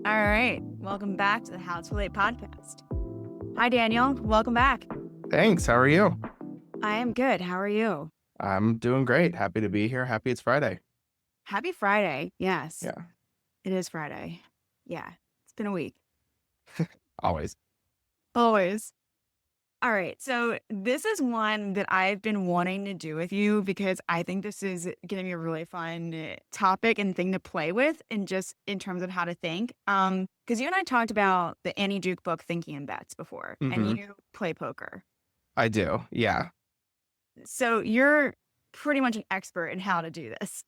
All right. Welcome back to the How to Relate podcast. Hi, Daniel. Welcome back. Thanks. How are you? I am good. How are you? I'm doing great. Happy to be here. Happy it's Friday. Happy Friday. Yes, Yeah, it is Friday. Yeah, it's been a week. always. Always. All right. So, this is one that I've been wanting to do with you because I think this is going to be a really fun topic and thing to play with, and just in terms of how to think. Because you and I talked about the Annie Duke book, Thinking in Bets, before, and hmm you play poker. I do. Yeah. So you're pretty much an expert in how to do this.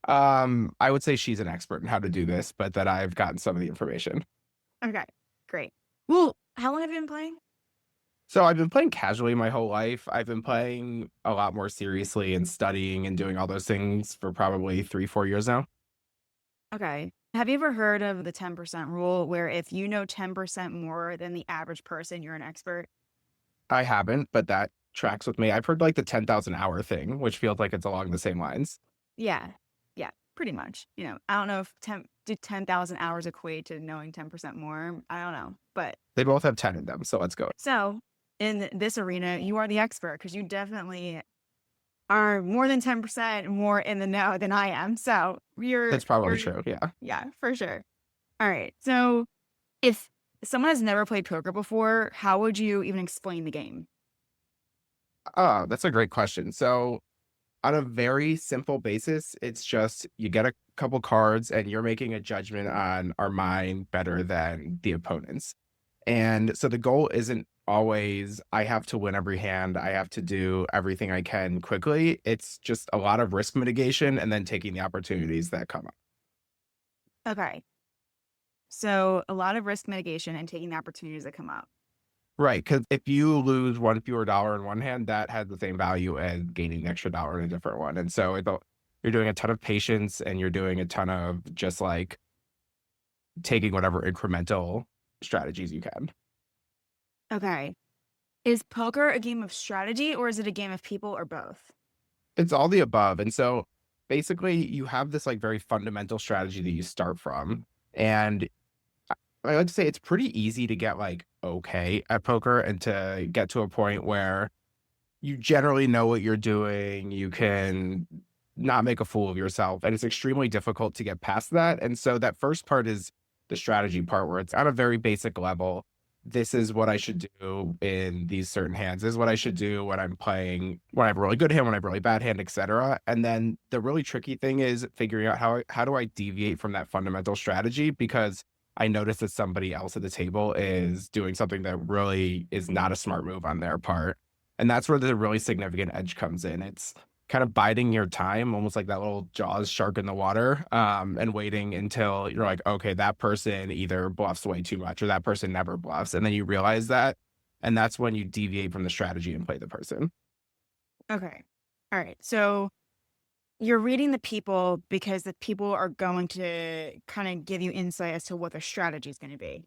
I would say she's an expert in how to do this, but that I've gotten some of the information. Okay, great. Well, how long have you been playing? So I've been playing casually my whole life. I've been playing a lot more seriously and studying and doing all those things for probably 3, 4 years now. Okay. Have you ever heard of the 10% rule where if you know 10% more than the average person, you're an expert? I haven't, but that tracks with me. I've heard like the 10,000 hour thing, which feels like it's along the same lines. Yeah. Yeah, pretty much. I don't know if 10,000 hours equate to knowing 10% more. I don't know. But They both have 10 in them, so let's go. so in this arena, you are the expert because you definitely are more than 10% more in the know than I am. So That's probably true. Yeah. yeah, for sure. All right. So if someone has never played poker before, how would you even explain the game? Oh, that's a great question. So on a very simple basis, it's just you get a couple cards and you're making a judgment on are mine better than the opponent's. And so the goal isn't always I have to win every hand, I have to do everything I can quickly. It's just a lot of risk mitigation and then taking the opportunities that come up. Okay. So a lot of risk mitigation and taking the opportunities that come up. Right. Because if you lose one fewer dollar in one hand, that has the same value as gaining an extra dollar in a different one. And so you're doing a ton of patience and you're doing a ton of just like taking whatever incremental strategies you can. Okay. Is poker a game of strategy or is it a game of people or both? It's all the above. And so basically you have this like very fundamental strategy that you start from. And I like to say it's pretty easy to get like okay at poker and to get to a point where you generally know what you're doing. You can not make a fool of yourself. And it's extremely difficult to get past that. And so that first part is the strategy part where it's on a very basic level. This is what I should do in these certain hands. This is what I should do when I'm playing, when I have a really good hand, when I have a really bad hand, etc. And then the really tricky thing is figuring out how do I deviate from that fundamental strategy because I notice that somebody else at the table is doing something that really is not a smart move on their part. And that's where the really significant edge comes in. It's kind of biding your time, almost like that little Jaws shark in the water, and waiting until you're like, okay, that person either bluffs way too much or that person never bluffs. And then you realize that. And that's when you deviate from the strategy and play the person. Okay. All right. So you're reading the people because the people are going to kind of give you insight as to what their strategy is going to be.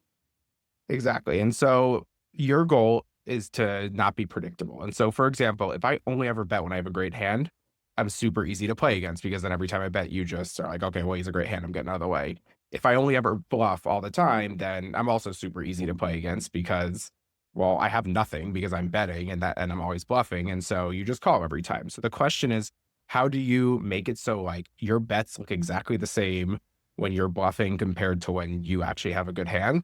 Exactly. And so your goal is to not be predictable. And so, for example, if I only ever bet when I have a great hand, I'm super easy to play against because then every time I bet, you just are like, okay, well, he's a great hand. I'm getting out of the way. If I only ever bluff all the time, then I'm also super easy to play against because, well, I have nothing because I'm betting and I'm always bluffing. And so you just call every time. So the question is, how do you make it so like your bets look exactly the same when you're bluffing compared to when you actually have a good hand?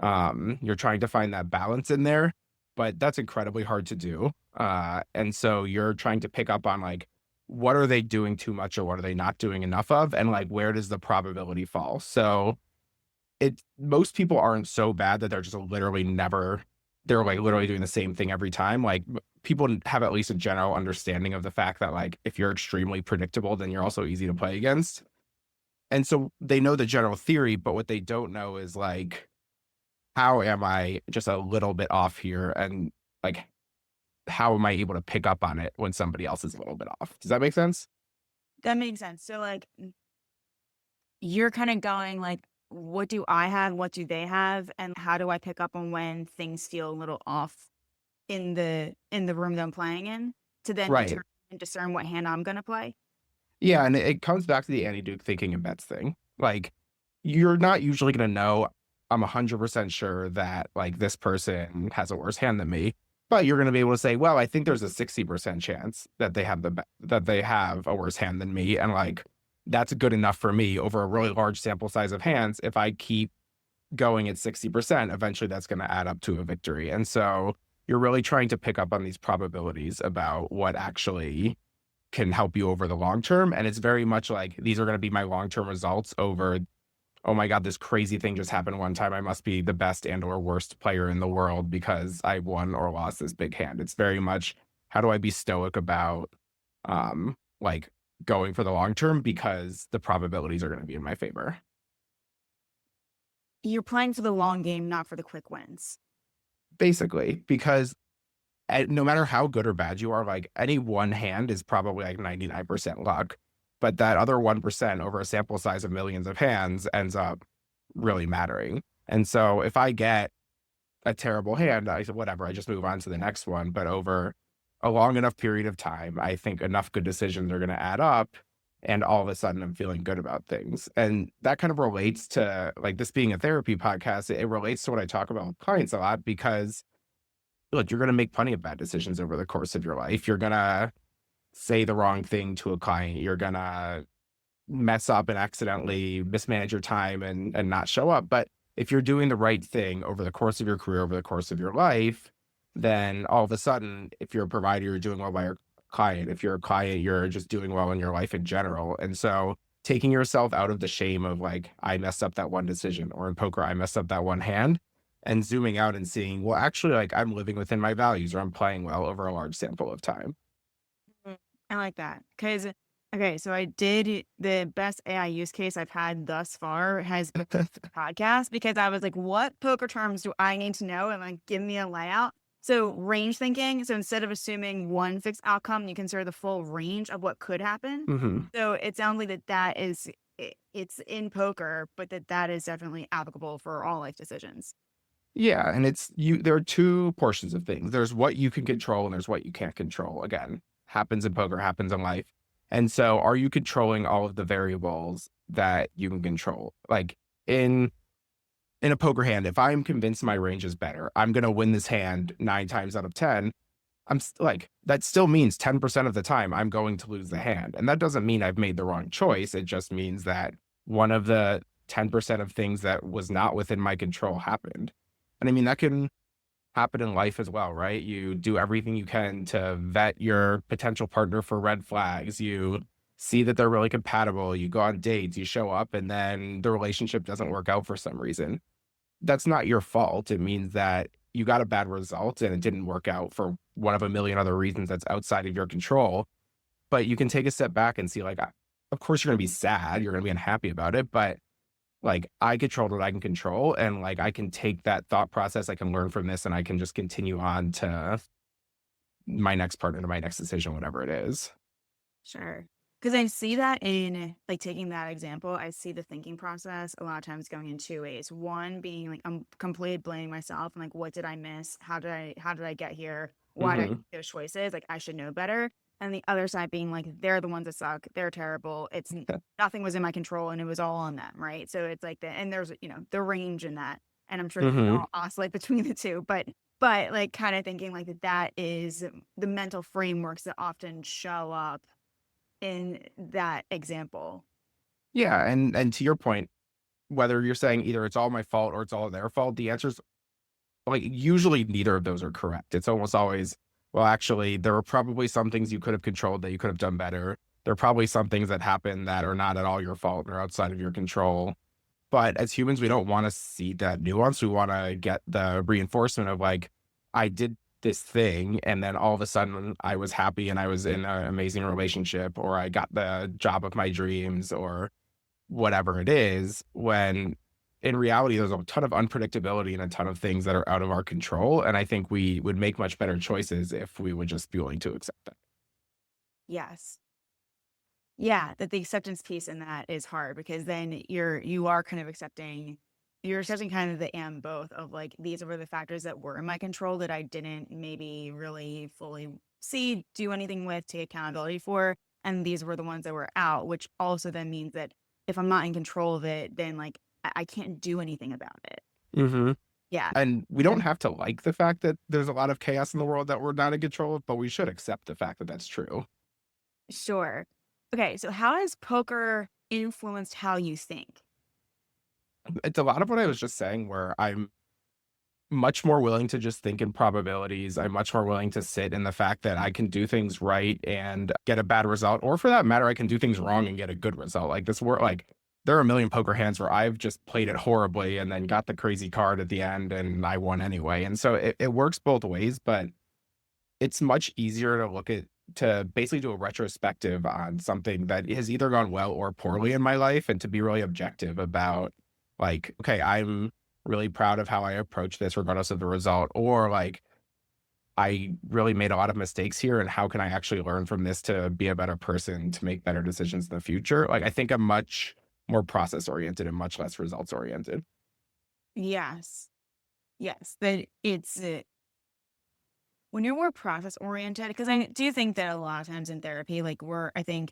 You're trying to find that balance in there, but that's incredibly hard to do. And so you're trying to pick up on like, what are they doing too much or what are they not doing enough of? And like, where does the probability fall? So most people aren't so bad that they're just literally never, they're like literally doing the same thing every time. Like people have at least a general understanding of the fact that like, if you're extremely predictable, then you're also easy to play against. And so they know the general theory, but what they don't know is like, how am I just a little bit off here? And like, how am I able to pick up on it when somebody else is a little bit off? Does that make sense? That makes sense. So like you're kind of going like, what do I have? What do they have? And how do I pick up on when things feel a little off in the room that I'm playing in to then Right. discern what hand I'm gonna play? Yeah. And it comes back to the Annie Duke thinking and bets thing. Like, you're not usually going to know. I'm 100% sure that like this person has a worse hand than me, but you're going to be able to say, well, I think there's a 60% chance that they have that they have a worse hand than me. And like, that's good enough for me over a really large sample size of hands. If I keep going at 60%, eventually that's going to add up to a victory. And so you're really trying to pick up on these probabilities about what actually can help you over the long term. And it's very much like these are going to be my long term results over, oh my God, this crazy thing just happened one time. I must be the best and or worst player in the world because I won or lost this big hand. It's very much how do I be stoic about like going for the long term because the probabilities are going to be in my favor. You're playing for the long game, not for the quick wins. Basically, because no matter how good or bad you are, like any one hand is probably like 99% luck. But that other 1% over a sample size of millions of hands ends up really mattering. And so if I get a terrible hand, I said, whatever, I just move on to the next one. But over a long enough period of time, I think enough good decisions are going to add up. And all of a sudden, I'm feeling good about things. And that kind of relates to like this being a therapy podcast. It relates to what I talk about with clients a lot because look, you're going to make plenty of bad decisions over the course of your life. You're going to say the wrong thing to a client. You're going to mess up and accidentally mismanage your time and not show up. But if you're doing the right thing over the course of your career, over the course of your life, then all of a sudden, if you're a provider, you're doing well by your client. If you're a client, you're just doing well in your life in general. And so taking yourself out of the shame of like, I messed up that one decision, or in poker, I messed up that one hand, and zooming out and seeing, well, actually, like I'm living within my values or I'm playing well over a large sample of time. Mm, I like that because okay, so I did the best AI use case I've had thus far has been the podcast because I was like, what poker terms do I need to know? And like, give me a layout. So range thinking. So instead of assuming one fixed outcome, you consider the full range of what could happen. Hmm. So it sounds like that is it's in poker, but that is definitely applicable for all life decisions. Yeah, and it's you there are 2 portions of things. There's what you can control and there's what you can't control. Again, happens in poker, happens in life. And so are you controlling all of the variables that you can control? Like in in a poker hand, if I'm convinced my range is better, I'm going to win this hand 9 times out of 10. Like that still means 10% of the time I'm going to lose the hand. And that doesn't mean I've made the wrong choice. It just means that one of the 10% of things that was not within my control happened. And I mean, that can happen in life as well, right? You do everything you can to vet your potential partner for red flags. You see that they're really compatible. You go on dates, you show up, and then the relationship doesn't work out for some reason. That's not your fault. It means that you got a bad result and it didn't work out for one of a million other reasons that's outside of your control. But you can take a step back and see, like, of course, you're going to be sad. You're going to be unhappy about it. But like, I controlled what I can control. And like, I can take that thought process. I can learn from this and I can just continue on to my next partner, to my next decision, whatever it is. Sure. Because I see that in like taking that example, I see the thinking process a lot of times going in two ways. One being like I'm completely blaming myself and like what did I miss? How did I get here? Why did I make Hmm. those choices? Like I should know better. And the other side being like they're the ones that suck. They're terrible. Nothing was in my control and it was all on them, right? So it's like the and there's the range in that. And I'm sure they Hmm. all oscillate between the two, but like kind of thinking like that is the mental frameworks that often show up in that example. Yeah. And to your point, whether you're saying either it's all my fault or it's all their fault, the answer's like, usually neither of those are correct. It's almost always, well, actually, there were probably some things you could have controlled that you could have done better. There are probably some things that happen that are not at all your fault or outside of your control. But as humans, we don't want to see that nuance. We want to get the reinforcement of like, I did this thing, and then all of a sudden I was happy and I was in an amazing relationship, or I got the job of my dreams, or whatever it is, when in reality, there's a ton of unpredictability and a ton of things that are out of our control. And I think we would make much better choices if we would just be willing to accept that. Yes. Yeah, that the acceptance piece in that is hard because then you are kind of accepting kind of the and both of like these were the factors that were in my control that I didn't maybe really fully see, do anything with, take accountability for. And these were the ones that were out, which also then means that if I'm not in control of it, then like I can't do anything about it. Hmm. Yeah. And we don't And have to like the fact that there's a lot of chaos in the world that we're not in control of, but we should accept the fact that that's true. sure. Okay, so how has poker influenced how you think? It's a lot of what I was just saying, where I'm much more willing to just think in probabilities. I'm much more willing to sit in the fact that I can do things right and get a bad result, or for that matter, I can do things wrong and get a good result. Like this work, like there are a million poker hands where I've just played it horribly and then got the crazy card at the end and I won anyway. And so it works both ways, but it's much easier to look at to basically do a retrospective on something that has either gone well or poorly in my life, and to be really objective about like, okay, I'm really proud of how I approach this regardless of the result, or like I really made a lot of mistakes here and how can I actually learn from this to be a better person to make better decisions in the future. Like I think I'm much more process oriented and much less results oriented. Yes. Yes, that it's when you're more process oriented, because I do think that a lot of times in therapy, like I think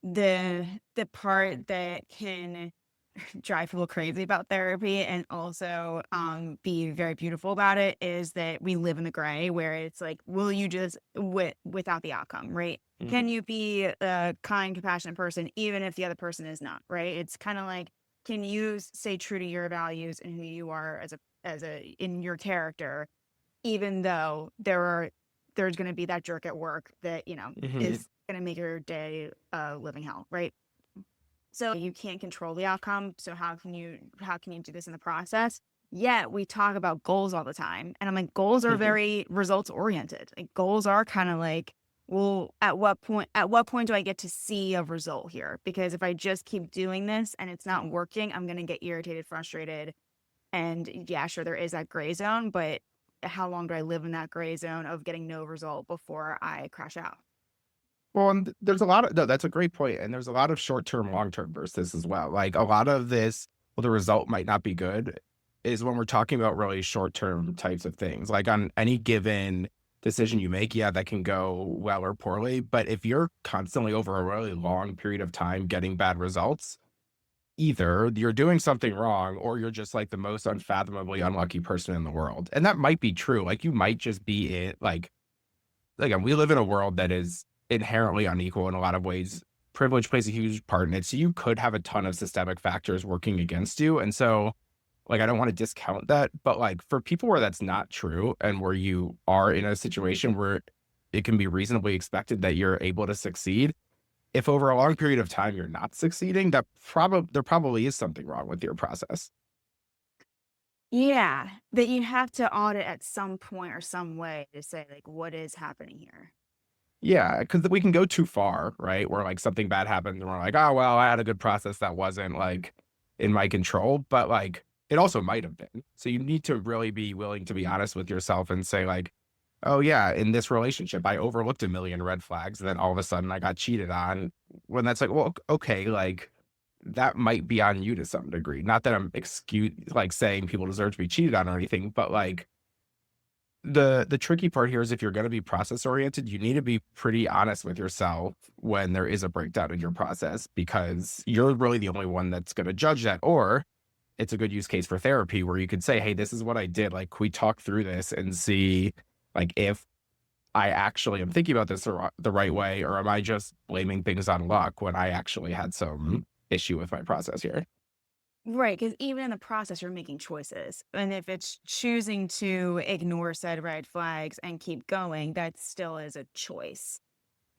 the part that can drive people crazy about therapy and also be very beautiful about it is that we live in the gray where it's like, will you just without the outcome, right? Can Mhm. you be a kind, compassionate person even if the other person is not, right? It's kind of like, can you stay true to your values and who you are as a in your character, even though there's going to be that jerk at work that Mhm. is going to make your day a living hell, right? So you can't control the outcome. So how can you do this in the process? Yet we talk about goals all the time. And I'm like, goals are Mhm. very results oriented. Like goals are kind of like, well, at what point do I get to see a result here? Because if I just keep doing this and it's not working, I'm gonna get irritated, frustrated. And yeah, sure, there is that gray zone, but how long do I live in that gray zone of getting no result before I crash out? Well, and there's a lot of no, that's a great point, and there's a lot of short-term, long-term versus this as well. Like, a lot of this, well, the result might not be good, is when we're talking about really short-term types of things. Like, on any given decision you make, yeah, that can go well or poorly, but if you're constantly over a really long period of time getting bad results, either you're doing something wrong or you're just, like, the most unfathomably unlucky person in the world, and that might be true. Like, you might just be it like again, we live in a world that is inherently unequal in a lot of ways. Privilege plays a huge part in it. So you could have a ton of systemic factors working against you. And so, like, I don't want to discount that, but like for people where that's not true and where you are in a situation where it can be reasonably expected that you're able to succeed, if over a long period of time you're not succeeding, there probably is something wrong with your process. Yeah, that you have to audit at some point or some way to say, like, what is happening here? Yeah, because we can go too far, right? Where like something bad happens and we're like, oh well, I had a good process that wasn't like in my control, but like it also might have been. So you need to really be willing to be honest with yourself and say, like, oh yeah, in this relationship, I overlooked a million red flags, and then all of a sudden I got cheated on. When that's like, well, okay, like that might be on you to some degree. Not that I'm excuse like saying people deserve to be cheated on or anything, but like the tricky part here is if you're gonna be process oriented, you need to be pretty honest with yourself when there is a breakdown in your process, because you're really the only one that's gonna judge that. Or it's a good use case for therapy where you could say, "Hey, this is what I did. Like, can we talk through this and see, like, if I actually am thinking about this the right way, or am I just blaming things on luck when I actually had some issue with my process here?" Right, because even in the process, you're making choices. And if it's choosing to ignore said red flags and keep going, that still is a choice.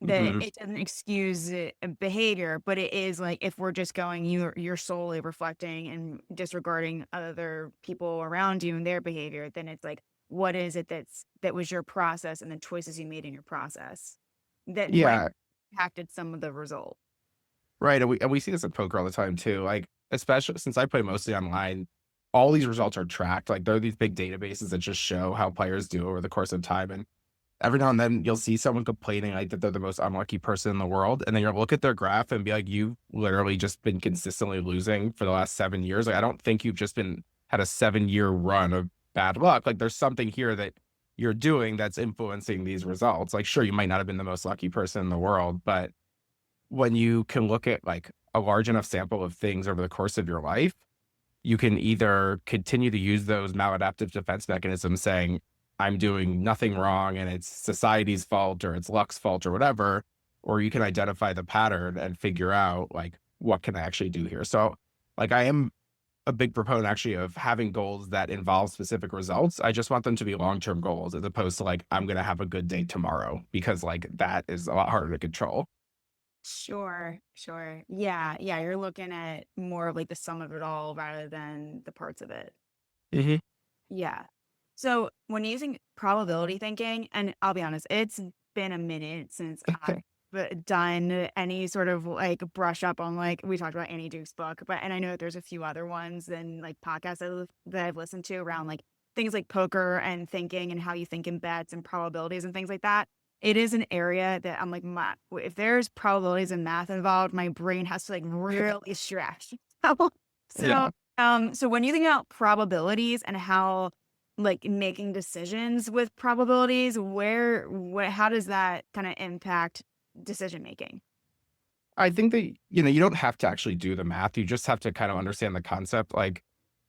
That Mhm. it doesn't excuse behavior, but it is like if we're just going, you're solely reflecting and disregarding other people around you and their behavior, then it's like, what is it that was your process and the choices you made in your process that might Yeah. impacted some of the result? Right, and we see this in poker all the time too, like, especially since I play mostly online, all these results are tracked. Like, there are these big databases that just show how players do over the course of time, and every now and then you'll see someone complaining, like, that they're the most unlucky person in the world, and then you'll look at their graph and be like, "You've literally just been consistently losing for the last 7 years." Like, I don't think you've just been had a 7-year run of bad luck. Like, there's something here that you're doing that's influencing these results. Like, sure, you might not have been the most lucky person in the world, but when you can look at, like, a large enough sample of things over the course of your life, you can either continue to use those maladaptive defense mechanisms saying, I'm doing nothing wrong and it's society's fault or it's luck's fault or whatever, or you can identify the pattern and figure out like, what can I actually do here? So like I am a big proponent actually of having goals that involve specific results. I just want them to be long-term goals as opposed to like, I'm going to have a good day tomorrow because like that is a lot harder to control. Sure, sure. Yeah, yeah, you're looking at more of like the sum of it all rather than the parts of it. Hmm. Yeah. So when using probability thinking, and I'll be honest, it's been a minute since I've done any sort of like brush up on like we talked about Annie Duke's book, but and I know that there's a few other ones and like podcasts that I've listened to around like things like poker and thinking and how you think in bets and probabilities and things like that. It is an area that I'm like, if there's probabilities and math involved, my brain has to like really stretch. So, Yeah. so when you think about probabilities and how like making decisions with probabilities, how does that kind of impact decision making? I think that, you don't have to actually do the math. You just have to kind of understand the concept. Like,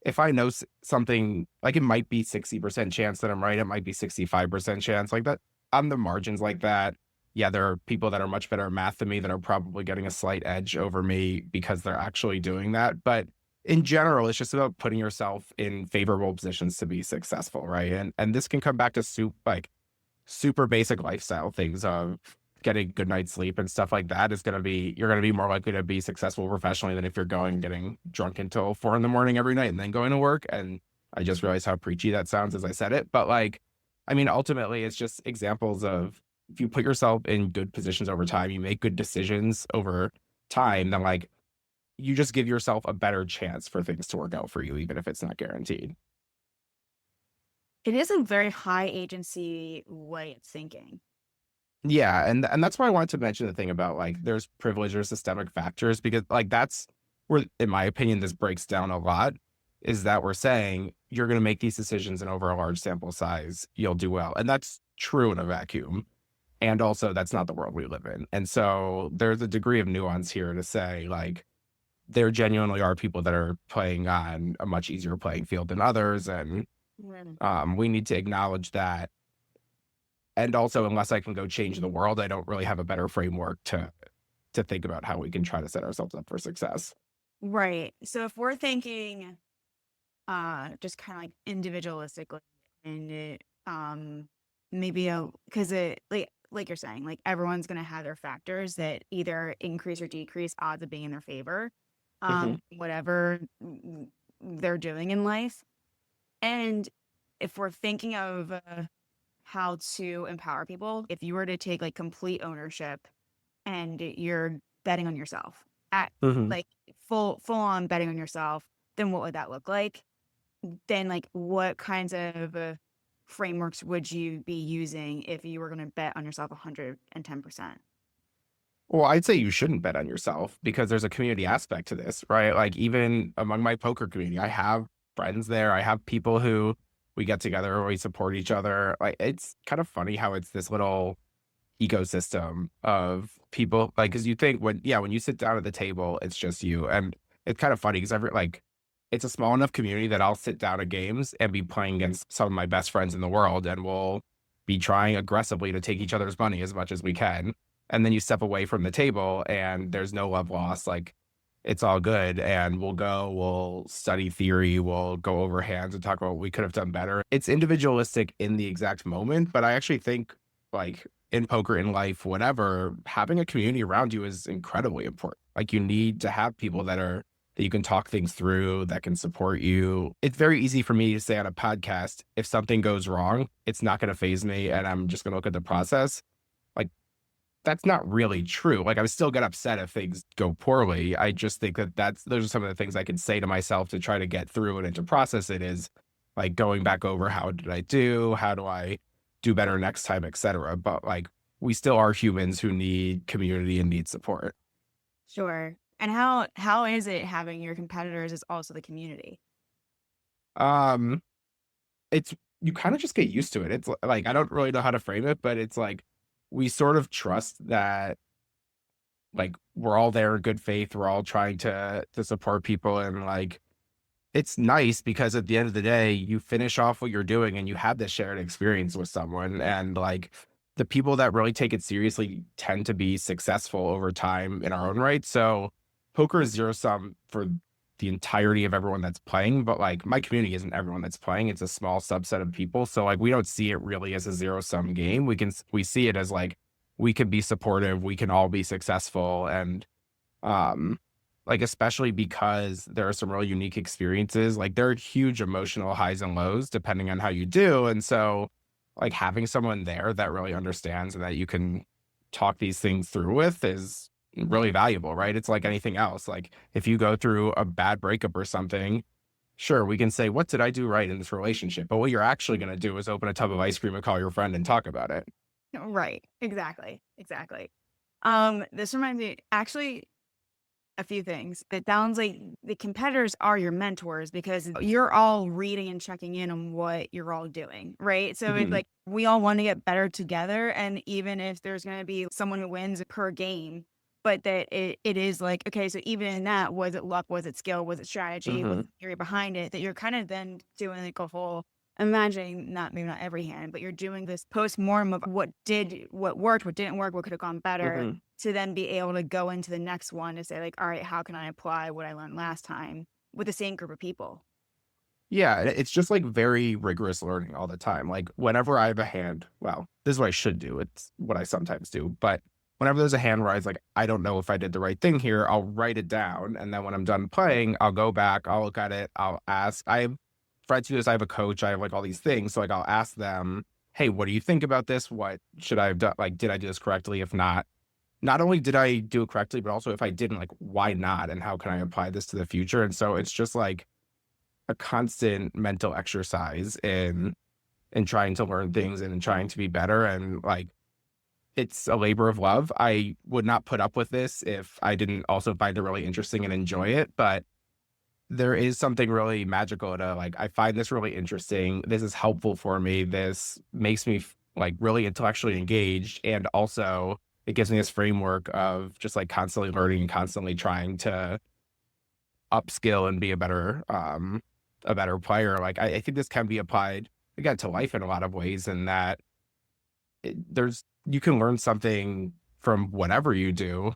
if I know something, like it might be 60% chance that I'm right, it might be 65% chance, like that on the margins like that. Yeah, there are people that are much better at math than me that are probably getting a slight edge over me because they're actually doing that. But in general, it's just about putting yourself in favorable positions to be successful, right? And this can come back to super basic lifestyle things of getting good night's sleep and stuff like that is going to be you're going to be more likely to be successful professionally than if you're going getting drunk until 4 in the morning every night and then going to work. And I just realized how preachy that sounds as I said it, but like, I mean, ultimately it's just examples of if you put yourself in good positions over time, you make good decisions over time, then like you just give yourself a better chance for things to work out for you, even if it's not guaranteed. It is a very high agency way of thinking. Yeah, and that's why I wanted to mention the thing about, like, there's privilege or systemic factors because, like, that's where, in my opinion, this breaks down a lot, is that we're saying you're gonna make these decisions and over a large sample size, you'll do well, and that's true in a vacuum, and also that's not the world we live in, and so there's a degree of nuance here to say, like, there genuinely are people that are playing on a much easier playing field than others, and, Mm. we need to acknowledge that. And also, unless I can go change the world, I don't really have a better framework to think about how we can try to set ourselves up for success. Right. So if we're thinking just kind of like individualistically and maybe because it like you're saying like everyone's going to have their factors that either increase or decrease odds of being in their favor Mhm, whatever they're doing in life. And if we're thinking of how to empower people, if you were to take like complete ownership and you're betting on yourself at mhm. like full on betting on yourself, then what would that look like? Then like what kinds of frameworks would you be using if you were going to bet on yourself 110%? Well, I'd say you shouldn't bet on yourself because there's a community aspect to this, right? Like, even among my poker community, I have friends there. I have people who we get together, we support each other. Like, it's kind of funny how it's this little ecosystem of people, like, because you think when you sit down at the table, it's just you, and it's kind of funny because it's a small enough community that I'll sit down at games and be playing against some of my best friends in the world, and we'll be trying aggressively to take each other's money as much as we can, and then you step away from the table and there's no love lost, like, it's all good, and we'll study theory, we'll go over hands and talk about what we could have done better. It's individualistic in the exact moment, but I actually think, like, in poker, in life, whatever, having a community around you is incredibly important. Like, you need to have people that you can talk things through, that can support you. It's very easy for me to say on a podcast, if something goes wrong, it's not going to phase me and I'm just going to look at the process. Like, that's not really true. Like, I still get upset if things go poorly. I just think that those are some of the things I can say to myself to try to get through it and to process it is like going back over how did I do? How do I do better next time, etc. But like, we still are humans who need community and need support. Sure. And how is it having your competitors is also the community? Um, it's you kind of just get used to it. It's like I don't really know how to frame it, but it's like we sort of trust that like we're all there in good faith. We're all trying to support people and like it's nice because at the end of the day, you finish off what you're doing and you have this shared experience with someone. And like the people that really take it seriously tend to be successful over time in our own right. So poker is zero sum for the entirety of everyone that's playing, but like my community isn't everyone that's playing. It's a small subset of people. So like we don't see it really as a zero sum game. We see it as like we can be supportive, we can all be successful. And um, like, especially because there are some really unique experiences, like, there are huge emotional highs and lows depending on how you do, and so, like, having someone there that really understands and that you can talk these things through with is really valuable, right? It's like anything else, like, if you go through a bad breakup or something, sure, we can say, "What did I do right in this relationship?" But what you're actually gonna do is open a tub of ice cream and call your friend and talk about it. Right. Exactly. Exactly. This reminds me actually a few things. It sounds like the competitors are your mentors because you're all reading and checking in on what you're all doing, right? So it's Mhm, like we all want to get better together. And even if there's going to be someone who wins per game, but that it is like, okay, so even in that, was it luck? Was it skill? Was it strategy? Was mhm, it theory behind it? That you're kind of then doing like a whole imagining, not maybe not every hand, but you're doing this post mortem of what worked, what didn't work, what could have gone better mhm. to then be able to go into the next one to say like, all right, how can I apply what I learned last time with the same group of people? Yeah, it's just, like, very rigorous learning all the time, like, whenever I have a hand well, this is what I should do, it's what I sometimes do, but whenever there's a hand where I was like, "I don't know if I did the right thing here," I'll write it down, and then when I'm done playing, I'll go back, I'll look at it, I'll ask I have friends who do this, I have a coach, I have, like, all these things, so, like, I'll ask them, "Hey, what do you think about this? What should I have done? Like, did I do this correctly? If not, not only did I do it correctly, but also if I didn't, like, why not, and how can I apply this to the future?" And so it's just, like, a constant mental exercise in trying to learn things and in trying to be better and like it's a labor of love. I would not put up with this if I didn't also find it really interesting and enjoy it, but there is something really magical to like I find this really interesting. This is helpful for me. This makes me like really intellectually engaged and also it gives me this framework of just like constantly learning and constantly trying to upskill and be a better player. Like I think this can be applied again to life in a lot of ways, and that there's you can learn something from whatever you do,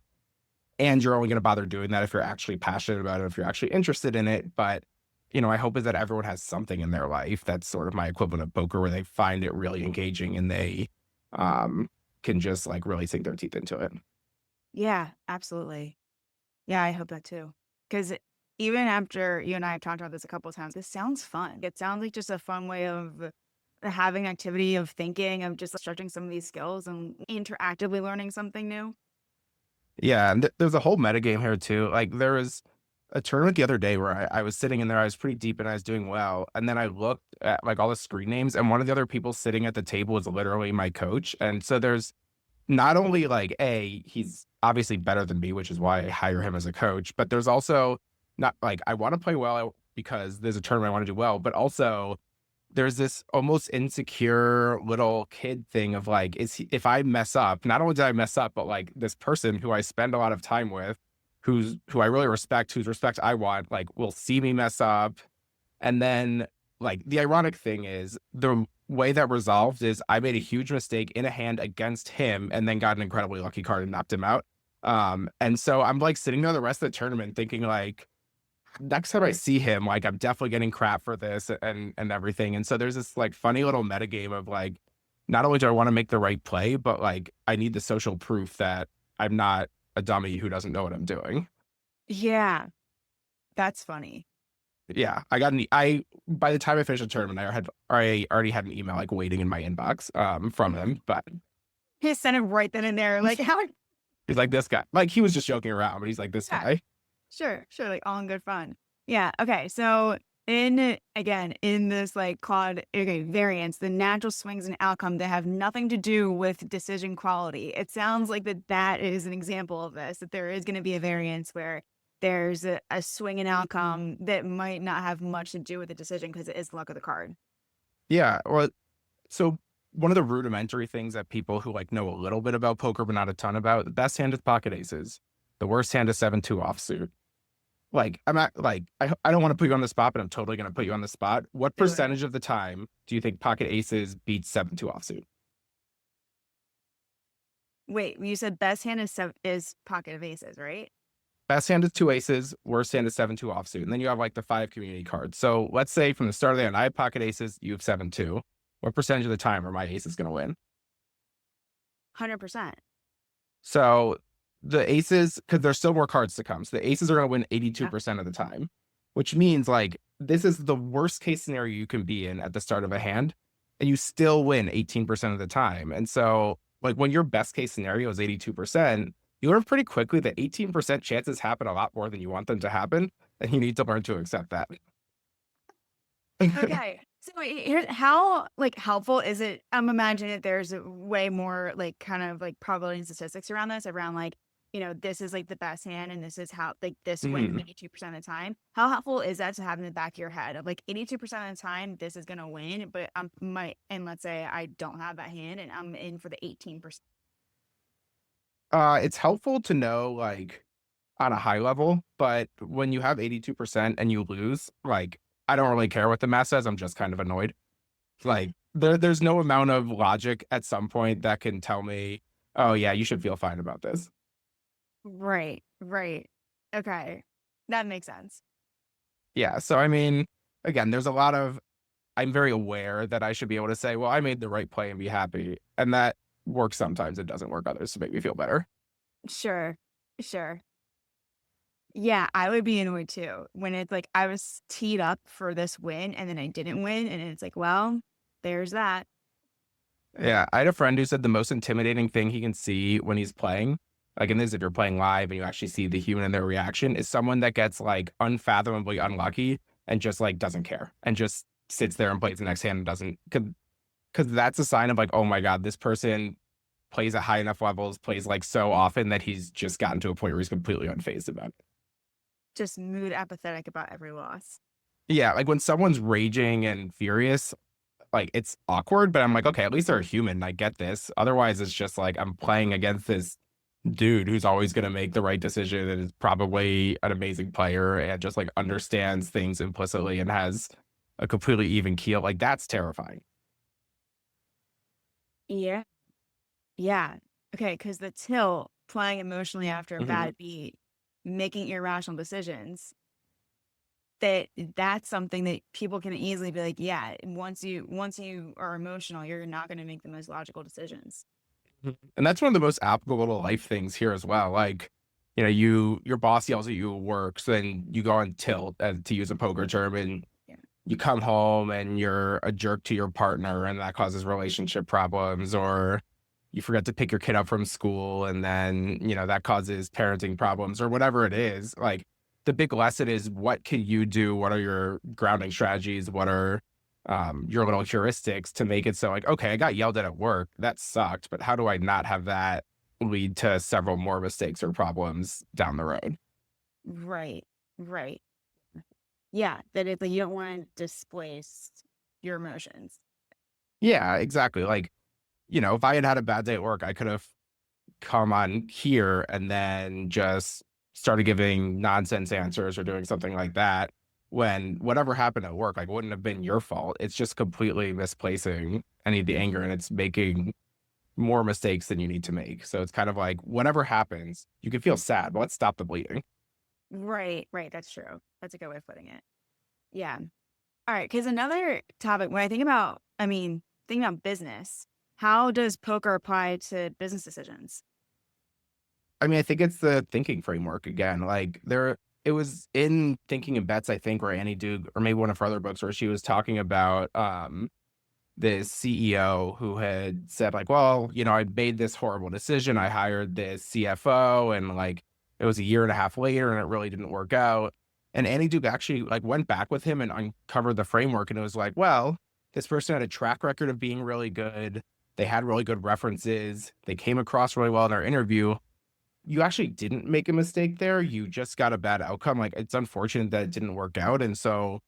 and you're only going to bother doing that if you're actually passionate about it, if you're actually interested in it. But I hope is that everyone has something in their life that's sort of my equivalent of poker, where they find it really engaging and they um, can just like really sink their teeth into it. Yeah, absolutely. Yeah, I hope that too. Because even after you and I have talked about this a couple of times, this sounds fun. It sounds like just a fun way of having activity of thinking, of just stretching some of these skills and interactively learning something new. Yeah, and there's a whole metagame here too. Like there was a tournament the other day where I was sitting in there, I was pretty deep and I was doing well. And then I looked at like all the screen names, and one of the other people sitting at the table was literally my coach. And so there's not only like he's obviously better than me, which is why I hire him as a coach, but there's also not like I want to play well because there's a tournament I want to do well, but also there's this almost insecure little kid thing of like, if I mess up, not only did I mess up, but like this person who I spend a lot of time with, who I really respect, whose respect I want, like will see me mess up. And then like the ironic thing is the way that resolved is I made a huge mistake in a hand against him and then got an incredibly lucky card and knocked him out. And so I'm like sitting there the rest of the tournament thinking like, next time I see him, like, I'm definitely getting crap for this and everything, and so there's this, like, funny little metagame of, like, not only do I wanna make the right play, but, like, I need the social proof that I'm not a dummy who doesn't know what I'm doing. Yeah, that's funny. Yeah, I got an e I by the time I finished the tournament, I already had an email, like, waiting in my inbox, from him, but He sent it right then and there. Like, how? he's like, "This guy" like, he was just joking around, but he's like, "This Yeah, guy." sure, sure. Like all in good fun. Yeah. Okay. So in this like called variance, the natural swings and outcome that have nothing to do with decision quality. It sounds like that is an example of this. That there is going to be a variance where there's a swing and outcome that might not have much to do with the decision because it is the luck of the card. Yeah, well, so one of the rudimentary things that people who, like, know a little bit about poker, but not a ton about, the best hand is pocket aces. The worst hand is 7-2 offsuit. Like, I'm not like, I don't want to put you on the spot, but I'm totally going to put you on the spot. What Do it. percentage of the time do you think pocket aces beats 7-2 offsuit? Wait, you said best hand is pocket of aces, right? Best hand is two aces, worst hand is 7-2 offsuit. And then you have like the five community cards. So let's say from the start of the hand, I have pocket aces, you have 7-2. What percentage of the time are my aces going to win? 100%. So the aces, because there's still more cards to come. So the aces are going to win Yeah. 82% of the time, which means like this is the worst case scenario you can be in at the start of a hand, and you still win 18% of the time. And so, like, when your best case scenario is 82%, you learn pretty quickly that 18% chances happen a lot more than you want them to happen. And you need to learn to accept that. Okay. So here's how like helpful is it? I'm imagining that there's a way more like kind of like probability and statistics around this, around like, this is like the best hand and this is how like this wins Mhm. 82% of the time. How helpful is that to have in the back of your head of like 82% of the time this is gonna win, but I'm might and let's say I don't have that hand and I'm in for the 18%. It's helpful to know, like, on a high level, but when you have 82% and you lose, like, I don't really care what the math says. I'm just kind of annoyed. Like, there's no amount of logic at some point that can tell me, oh, yeah, you should feel fine about this. Right, right. Okay. That makes sense. Yeah. So, I mean, again, there's a lot of, I'm very aware that I should be able to say, well, I made the right play and be happy. And that works sometimes. It doesn't work others to make me feel better. Sure. Sure. Yeah, I would be annoyed too when it's like I was teed up for this win and then I didn't win, and it's like, well, there's that. Yeah, I had a friend who said the most intimidating thing he can see when he's playing, like in this, if you're playing live and you actually see the human and their reaction, is someone that gets like unfathomably unlucky and just like doesn't care and just sits there and plays the next hand and doesn't, because that's a sign of like, oh my God, this person plays at high enough levels, plays like so often that he's just gotten to a point where he's completely unfazed about it. Just mood apathetic about every loss. Yeah, like when someone's raging and furious, like it's awkward, but I'm like, okay, at least they're a human. I get this. Otherwise, it's just like I'm playing against this dude who's always going to make the right decision and is probably an amazing player and just like understands things implicitly and has a completely even keel. Like that's terrifying. Yeah. Yeah. Okay, because the tilt, playing emotionally after a Mhm. bad beat, making irrational decisions, that's something that people can easily be like, yeah, once you are emotional, you're not gonna make the most logical decisions. And that's one of the most applicable to life things here as well. Like, your boss yells at you at work, so then you go on tilt, to use a poker term, and Yeah. you come home and you're a jerk to your partner, and that causes relationship problems, or you forget to pick your kid up from school, and then that causes parenting problems, or whatever it is. Like the big lesson is, what can you do? What are your grounding strategies? What are your little heuristics to make it so, like, okay, I got yelled at work, that sucked, but how do I not have that lead to several more mistakes or problems down the road? Right. Right. Yeah, that it's like you don't want to displace your emotions. Yeah, exactly. Like, if I had had a bad day at work, I could have come on here and then just started giving nonsense answers or doing something like that, when whatever happened at work, like, wouldn't have been your fault. It's just completely misplacing any of the anger, and it's making more mistakes than you need to make. So it's kind of like, whatever happens, you can feel sad, but let's stop the bleeding. Right, right. That's true. That's a good way of putting it. Yeah. All right. Because another topic, when I think about, thinking about business, how does poker apply to business decisions? I mean, I think it's the thinking framework again. Like it was in Thinking in Bets, I think, where Annie Duke, or maybe one of her other books, where she was talking about this CEO who had said, like, well, I made this horrible decision. I hired this CFO, and like it was a year and a half later and it really didn't work out. And Annie Duke actually like went back with him and uncovered the framework, and it was like, well, this person had a track record of being really good. They had really good references. They came across really well in our interview. You actually didn't make a mistake there. You just got a bad outcome. Like, it's unfortunate that it didn't work out. And so,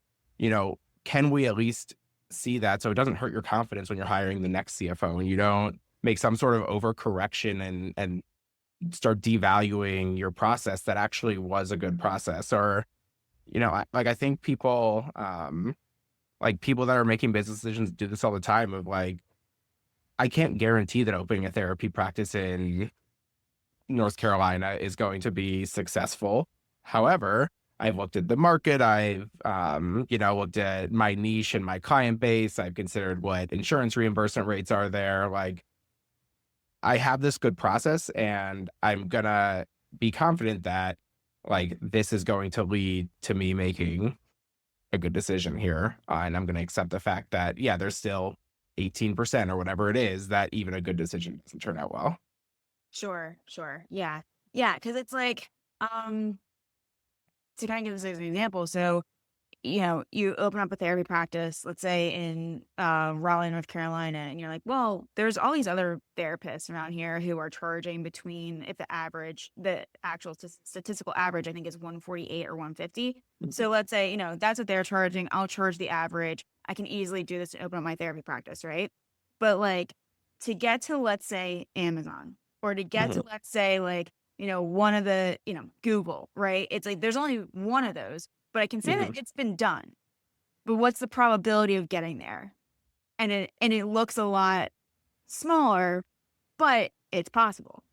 can we at least see that so it doesn't hurt your confidence when you're hiring the next CFO and you don't make some sort of overcorrection and start devaluing your process that actually was a good process. Or, I think people, like people that are making business decisions do this all the time of like, I can't guarantee that opening a therapy practice in North Carolina is going to be successful. However, I've looked at the market. I've, looked at my niche and my client base. I've considered what insurance reimbursement rates are there. Like, I have this good process, and I'm gonna be confident that like this is going to lead to me making a good decision here. And I'm gonna accept the fact that, yeah, there's still 18% or whatever it is that even a good decision doesn't turn out well. Sure, sure. Yeah. Yeah, because it's like, um, to kind of give this as an example, so you open up a therapy practice, let's say in Raleigh, North Carolina, and you're like, well, there's all these other therapists around here who are charging between, if the actual statistical average, I think is 148 or 150. So let's say, that's what they're charging. I'll charge the average. I can easily do this to open up my therapy practice, right? But like to get to, let's say, Amazon, or to get Mhm, to, let's say, like, one of the, Google, right? It's like there's only one of those, but I can say that mhm. it's been done. But what's the probability of getting there? And it looks a lot smaller, but it's possible.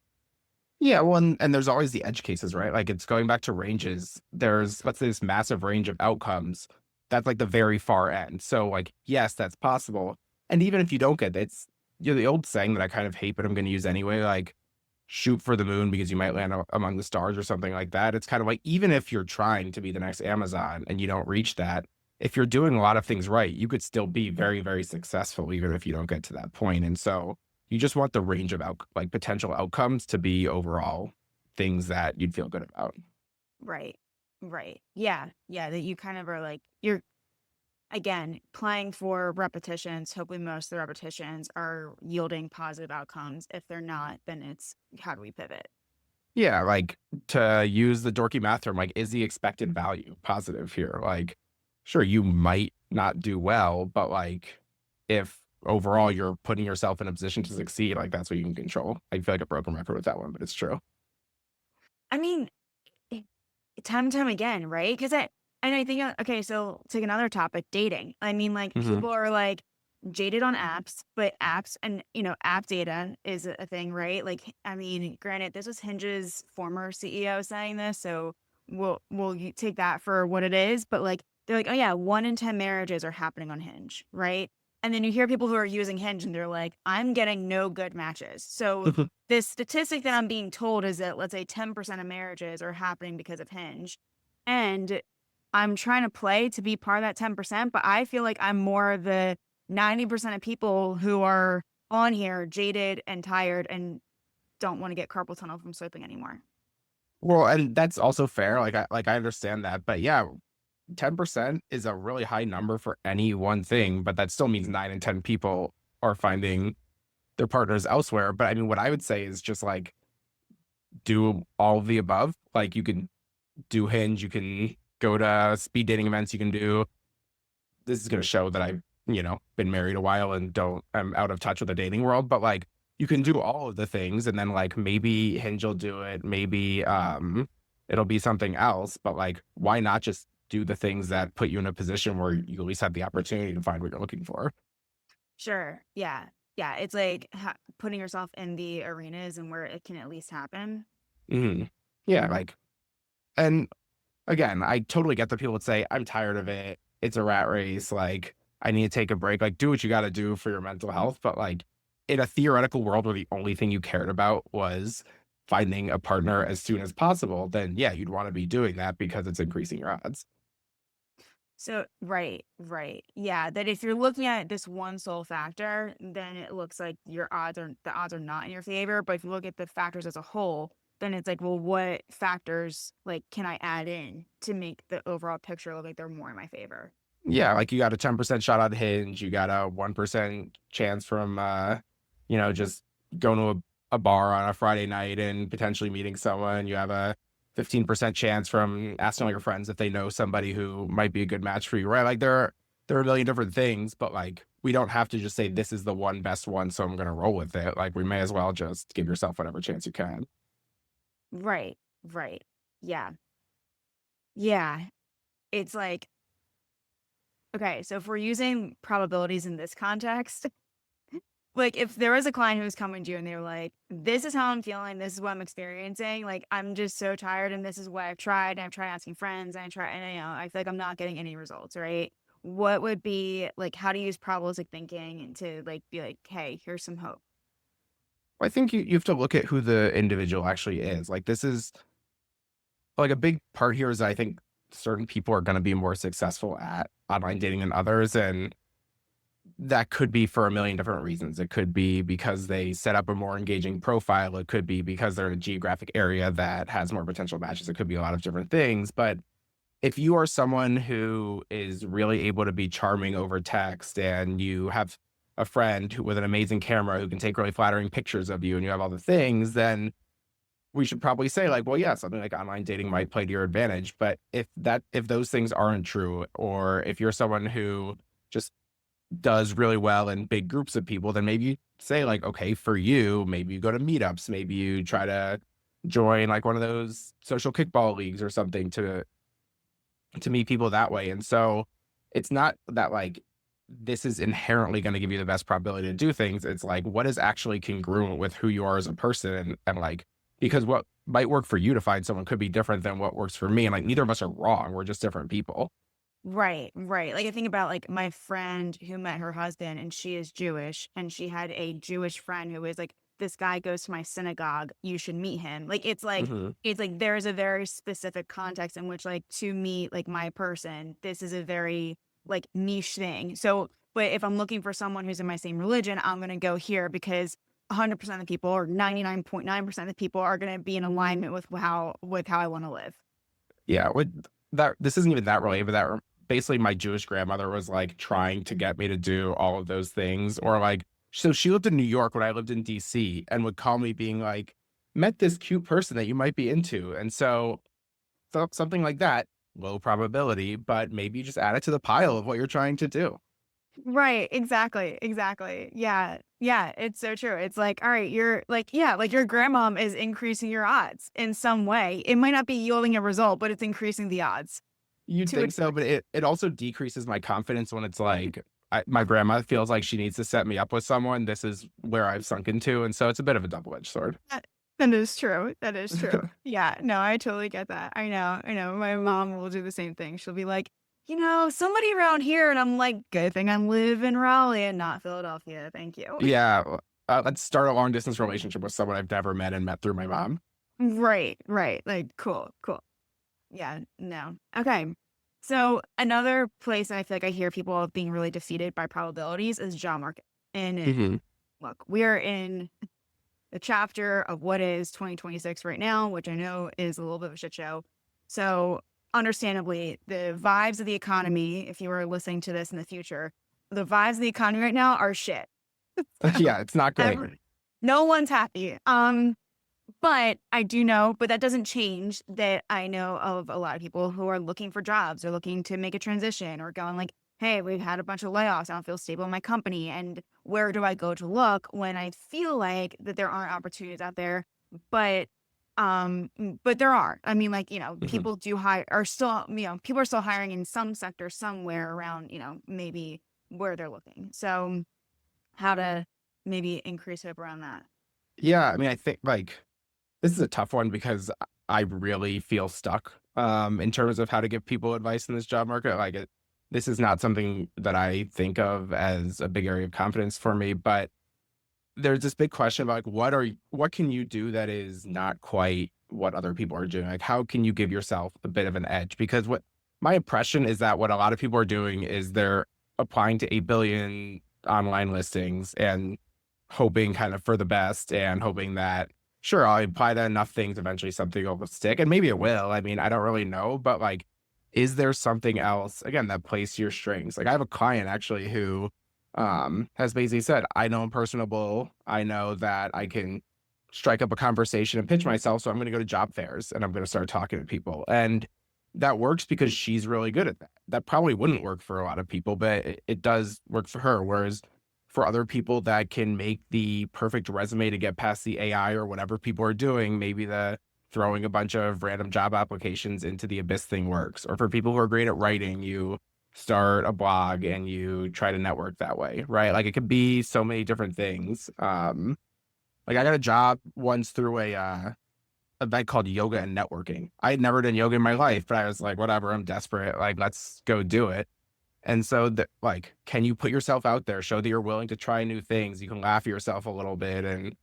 Yeah, well, and there's always the edge cases, right? Like it's going back to ranges. There's let's say this massive range of outcomes. That's like the very far end. So like, yes, that's possible. And even if you don't get it, it's the old saying that I kind of hate, but I'm going to use anyway. Like, shoot for the moon because you might land among the stars or something like that. It's kind of like even if you're trying to be the next Amazon and you don't reach that, if you're doing a lot of things right, you could still be very, very successful even if you don't get to that point. And so you just want the range of like potential outcomes to be overall things that you'd feel good about. Right. Right. Yeah. Yeah. That you kind of are like, you're again playing for repetitions. Hopefully, most of the repetitions are yielding positive outcomes. If they're not, then it's how do we pivot? Yeah, like to use the dorky math term, like is the expected value positive here? Like, sure, you might not do well, but like if overall you're putting yourself in a position to succeed, like that's what you can control. I feel like a broken record with that one, but it's true. I mean, time and time again, right? Because and I think okay, so take another topic, dating. I mean, like Hmm. people are like jaded on apps, but apps and app data is a thing, right? Like, I mean, granted, this was Hinge's former CEO saying this, so we'll take that for what it is. But like, they're like, oh yeah, 1 in 10 marriages are happening on Hinge, right? And then you hear people who are using Hinge, and they're like, I'm getting no good matches. So this statistic that I'm being told is that, let's say, 10% of marriages are happening because of Hinge. And I'm trying to play to be part of that 10%, but I feel like I'm more the 90% of people who are on here jaded and tired and don't want to get carpal tunnel from swiping anymore. Well, and that's also fair. Like I understand that, but yeah, 10% is a really high number for any one thing, but that still means 9 in 10 people are finding their partners elsewhere. But I mean, what I would say is just like do all of the above. Like you can do Hinge, you can go to speed dating events, you can do this is gonna show that I've, been married a while and I'm out of touch with the dating world, but like you can do all of the things and then like maybe Hinge will do it, maybe it'll be something else, but like why not just do the things that put you in a position where you at least have the opportunity to find what you're looking for? Sure. Yeah. Yeah. It's like putting yourself in the arenas and where it can at least happen. Hmm. Yeah, like and again, I totally get that people would say, I'm tired of it. It's a rat race. Like, I need to take a break. Like, do what you got to do for your mental health. But, like, in a theoretical world where the only thing you cared about was finding a partner as soon as possible, then yeah, you'd want to be doing that because it's increasing your odds. So, right, right. Yeah, that if you're looking at this one sole factor, then it looks like the odds are not in your favor. But if you look at the factors as a whole, then it's like, well, what factors like can I add in to make the overall picture look like they're more in my favor? Yeah, like you got a 10% shot on Hinge, you got a 1% chance from just going to a bar on a Friday night and potentially meeting someone. You have a 15% chance from asking all your friends if they know somebody who might be a good match for you, right? Like there are a million different things, but like we don't have to just say this is the one best one, so I'm gonna roll with it. Like we may as well just give yourself whatever chance you can. Right. Right. Yeah. Yeah. It's like, okay, so if we're using probabilities in this context, like if there was a client who was coming to you and they were like, this is how I'm feeling, this is what I'm experiencing, like I'm just so tired and this is what I've tried, and I've tried asking friends, and I try, and I feel like I'm not getting any results, right? What would be like, how to use probabilistic thinking to like be like, hey, here's some hope. I think you have to look at who the individual actually is. Like this is like a big part here is I think certain people are going to be more successful at online dating than others. And that could be for a million different reasons. It could be because they set up a more engaging profile. It could be because they're in a geographic area that has more potential matches. It could be a lot of different things. But if you are someone who is really able to be charming over text and you have a friend who, with an amazing camera who can take really flattering pictures of you and you have all the things, then we should probably say like, well, yeah, something like online dating might play to your advantage. But if those things aren't true, or if you're someone who just does really well in big groups of people, then maybe you say like, okay, for you, maybe you go to meetups, maybe you try to join like one of those social kickball leagues or something to meet people that way. And so it's not that like this is inherently going to give you the best probability to do things. It's like what is actually congruent with who you are as a person and like because what might work for you to find someone could be different than what works for me. And like neither of us are wrong. We're just different people. Right, right. Like I think about like my friend who met her husband and she is Jewish and she had a Jewish friend who was like, this guy goes to my synagogue, you should meet him. Like Hmm. it's like there's a very specific context in which like to meet like my person, this is a very like niche thing. So but if I'm looking for someone who's in my same religion, I'm gonna go here because 100% of the people or 99.9% of the people are gonna be in alignment with how I want to live. Yeah. With that, this isn't even that related, but basically my Jewish grandmother was like trying to get me to do all of those things. Or like, so she lived in New York when I lived in DC and would call me being like, met this cute person that you might be into. And so something like that, low probability, but maybe you just add it to the pile of what you're trying to do. Right, exactly, exactly. Yeah, yeah, it's so true. It's like, all right, you're like, yeah, like your grandmom is increasing your odds in some way. It might not be yielding a result, but it's increasing the odds You'd to a think so, degree. but it also decreases my confidence when it's like my grandma feels like she needs to set me up with someone. This is where I've sunk into, and so it's a bit of a double edged sword. That is true. That is true. Yeah, no, I totally get that. I know. I know. My mom will do the same thing. She'll be like, somebody around here, and I'm like, good thing I live in Raleigh and not Philadelphia. Thank you. Yeah, let's start a long distance relationship with someone I've never met and met through my mom. Right, right. Like, cool, cool. Yeah, no. Okay. So another place I feel like I hear people being really defeated by probabilities is job market. And Hmm. look, we are in the chapter of what is 2026 right now, which I know is a little bit of a shit show. So understandably, the vibes of the economy, if you were listening to this in the future, the vibes of the economy right now are shit. So Yeah, it's not great. no one's happy. But I do know, but that doesn't change that I know of a lot of people who are looking for jobs or looking to make a transition or going like, hey, we've had a bunch of layoffs. I don't feel stable in my company. And where do I go to look when I feel like that there aren't opportunities out there? But but there are. I mean, like, Mhm. people do hire are still, people are still hiring in some sector somewhere around, maybe where they're looking. So how to maybe increase hope around that. Yeah, I mean, I think like this is a tough one because I really feel stuck in terms of how to give people advice in this job market. This is not something that I think of as a big area of confidence for me, but there's this big question about like what can you do that is not quite what other people are doing? Like how can you give yourself a bit of an edge? Because what my impression is that what a lot of people are doing is they're applying to 8 billion online listings and hoping kind of for the best and hoping that sure, I'll apply to enough things, eventually something will stick. And maybe it will. I mean, I don't really know, but like, is there something else again that plays to your strengths? Like I have a client actually who has basically said, I know I'm personable. I know that I can strike up a conversation and pitch myself. So I'm going to go to job fairs and I'm going to start talking to people. And that works because she's really good at that. That probably wouldn't work for a lot of people, but it does work for her. Whereas for other people that can make the perfect resume to get past the AI or whatever people are doing, maybe the throwing a bunch of random job applications into the Abyss thing works. Or for people who are great at writing, you start a blog and you try to network that way, right? Like it could be so many different things. Like I got a job once through a event called yoga and networking. I had never done yoga in my life, but I was like, whatever, I'm desperate. Like, let's go do it. And so that like, can you put yourself out there, show that you're willing to try new things? You can laugh at yourself a little bit and,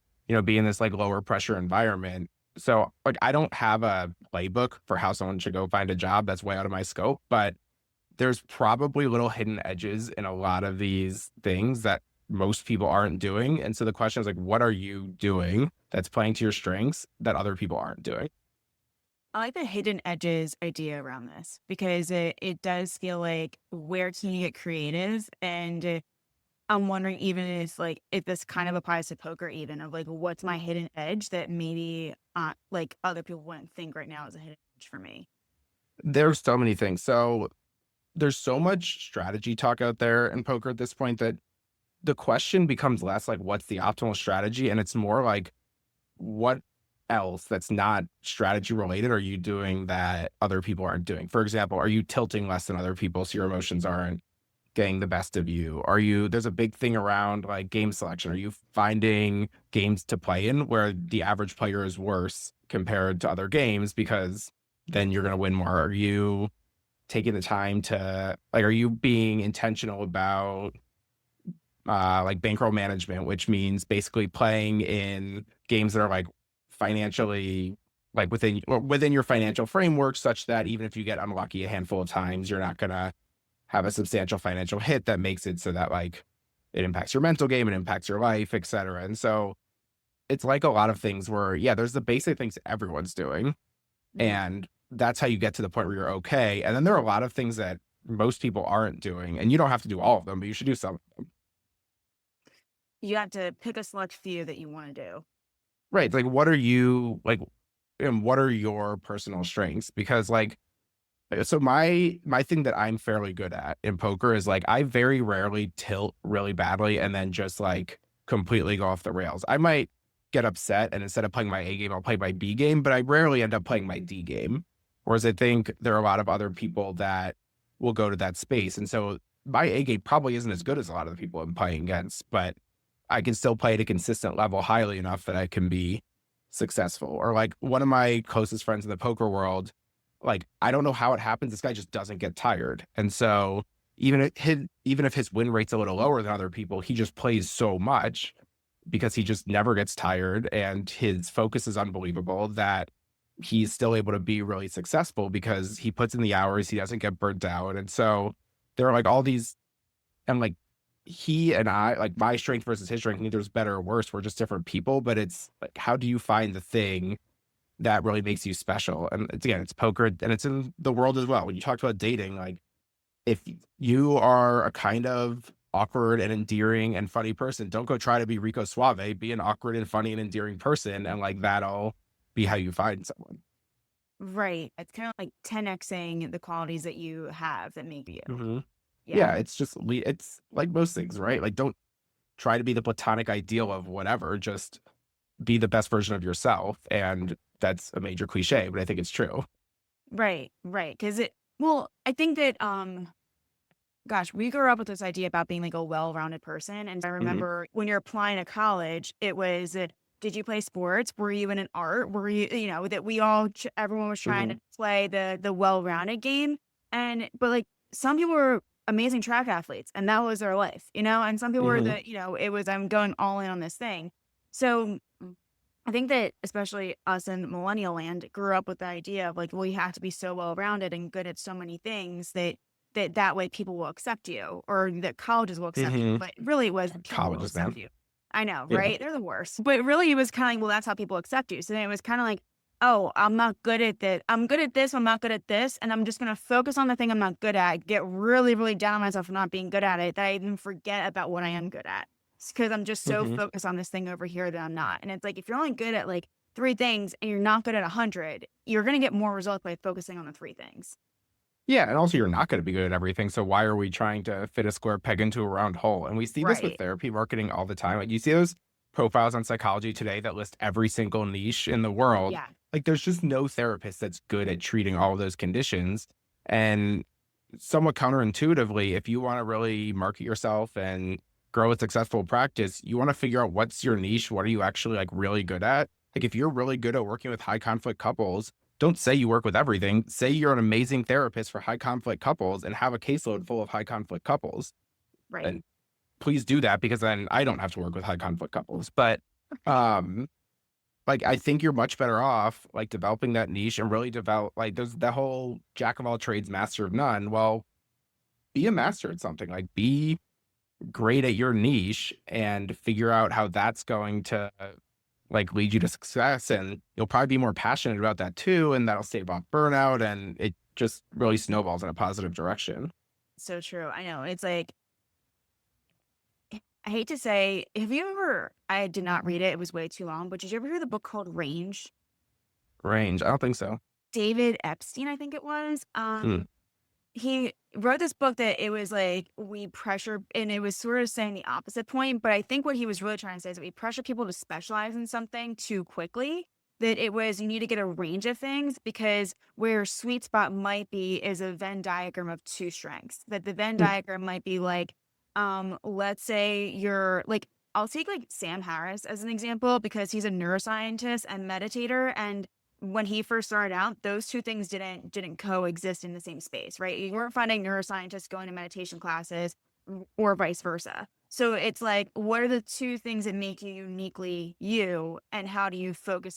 be in this like lower pressure environment. So like, I don't have a playbook for how someone should go find a job. That's way out of my scope, but there's probably little hidden edges in a lot of these things that most people aren't doing. And so the question is like, what are you doing that's playing to your strengths that other people aren't doing? I like the hidden edges idea around this because it does feel like where can you get creative? And I'm wondering even if this kind of applies to poker even of like what's my hidden edge that maybe like other people wouldn't think right now is a hidden edge for me. There's so many things. So there's so much strategy talk out there in poker at this point that the question becomes less like what's the optimal strategy, and it's more like what else that's not strategy related are you doing that other people aren't doing? For example, are you tilting less than other people so your emotions aren't getting the best of you? There's a big thing around like game selection. Are you finding games to play in where the average player is worse compared to other games because then you're going to win more? Are you taking the time to like, are you being intentional about like bankroll management, which means basically playing in games that are like financially like within your financial framework such that even if you get unlucky a handful of times, you're not gonna have a substantial financial hit that makes it so that like it impacts your mental game, it impacts your life, etc. And so it's like a lot of things where, yeah, there's the basic things everyone's doing. Mhm. And that's how you get to the point where you're okay. And then there are a lot of things that most people aren't doing. And you don't have to do all of them, but you should do some of them. You have to pick a select few that you want to do. Right. Like, what are you like, and what are your personal strengths? Because like, so my thing that I'm fairly good at in poker is like I very rarely tilt really badly and then just like completely go off the rails. I might get upset and instead of playing my A game, I'll play my B game, but I rarely end up playing my D game. Whereas I think there are a lot of other people that will go to that space. And so my A game probably isn't as good as a lot of the people I'm playing against, but I can still play at a consistent level highly enough that I can be successful. Or like one of my closest friends in the poker world, like I don't know how it happens. This guy just doesn't get tired. And so even if his win rate's a little lower than other people, he just plays so much because he just never gets tired and his focus is unbelievable that he's still able to be really successful because he puts in the hours, he doesn't get burnt out. And so there are like all these and like he and I, like my strength versus his strength, neither is better or worse. We're just different people, but it's like, how do you find the thing that really makes you special? And it's again, it's poker and it's in the world as well. When you talk about dating, like if you are a kind of awkward and endearing and funny person, don't go try to be Rico Suave, be an awkward and funny and endearing person. And like that'll be how you find someone. Right. It's kind of like 10xing the qualities that you have that make you. Hmm. Yeah. Yeah, it's just, it's like most things, right? Like don't try to be the platonic ideal of whatever, just be the best version of yourself. And that's a major cliche, but I think it's true. Right. Right. Cause I think that, gosh, we grew up with this idea about being like a well-rounded person. And I Hmm. remember when you're applying to college, it was, did you play sports? Were you in an art? Were you, that everyone was trying Hmm. to play the well-rounded game. But like some people were amazing track athletes and that was their life, and some people were Hmm. it was, I'm going all in on this thing. So I think that especially us in millennial land grew up with the idea of like, well, you have to be so well rounded and good at so many things that way people will accept you or that colleges will accept you. Hmm. But really it was people will Colleges, accept man. you. I know, Yeah. right? They're the worst. But really it was kind of like, well, that's how people accept you. So then it was kind of like, oh, I'm not good at that. I'm good at this. I'm not good at this. And I'm just going to focus on the thing I'm not good at, get really, really down on myself for not being good at it, that I even forget about what I am good at. Because I'm just so Hmm. focused on this thing over here that I'm not. And it's like, if you're only good at like three things and you're not good at 100, you're going to get more results by focusing on the three things. Yeah, and also you're not going to be good at everything. So why are we trying to fit a square peg into a round hole? And we see this with Right. therapy marketing all the time. Like you see those profiles on Psychology Today that list every single niche in the world. Yeah. like, there's just no therapist that's good at treating all of those conditions. And somewhat counterintuitively, if you want to really market yourself and grow a successful practice, you want to figure out what's your niche. What are you actually like really good at? Like, if you're really good at working with high conflict couples, don't say you work with everything. Say you're an amazing therapist for high conflict couples and have a caseload full of high conflict couples. Right. And please do that because then I don't have to work with high conflict couples. But um like, I think you're much better off, like, developing that niche and really develop like, there's that whole jack of all trades, master of none. Well, be a master at something, like, be great at your niche and figure out how that's going to, like, lead you to success, and you'll probably be more passionate about that too, and that'll stave off burnout, and it just really snowballs in a positive direction. So true. I know. It's like, I hate to say, have you ever, I did not read it. It was way too long, but did you ever hear the book called Range? Range, I don't think so. David Epstein, I think it was. Hmm, He wrote this book that it was like we pressure, and it was sort of saying the opposite point. But I think what he was really trying to say is that we pressure people to specialize in something too quickly. That it was you need to get a range of things because where your sweet spot might be is a Venn diagram of two strengths. That the Venn hmm, diagram might be like, let's say you're like, I'll take like Sam Harris as an example because he's a neuroscientist and meditator, and when he first started out, those two things didn't coexist in the same space, right? You weren't finding neuroscientists going to meditation classes or vice versa. So it's like, what are the two things that make you uniquely you, and how do you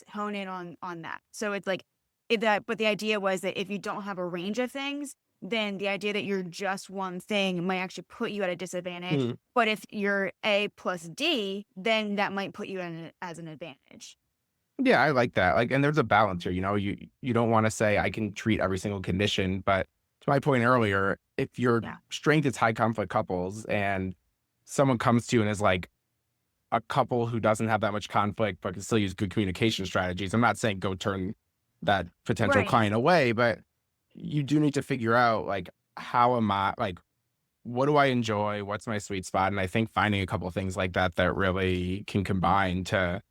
hone in on that? So it's like but the idea was that if you don't have a range of things, then the idea that you're just one thing might actually put you at a disadvantage. hmm. But if you're A plus D, then that might put you as an advantage. Yeah, I like that. Like, and there's a balance here. You don't want to say I can treat every single condition, but to my point earlier, if your Yeah. strength is high conflict couples and someone comes to you and is like a couple who doesn't have that much conflict but can still use good communication strategies, I'm not saying go turn that potential Right. client away, but you do need to figure out like how am I like what do I enjoy? What's my sweet spot? And I think finding a couple of things like that that really can combine to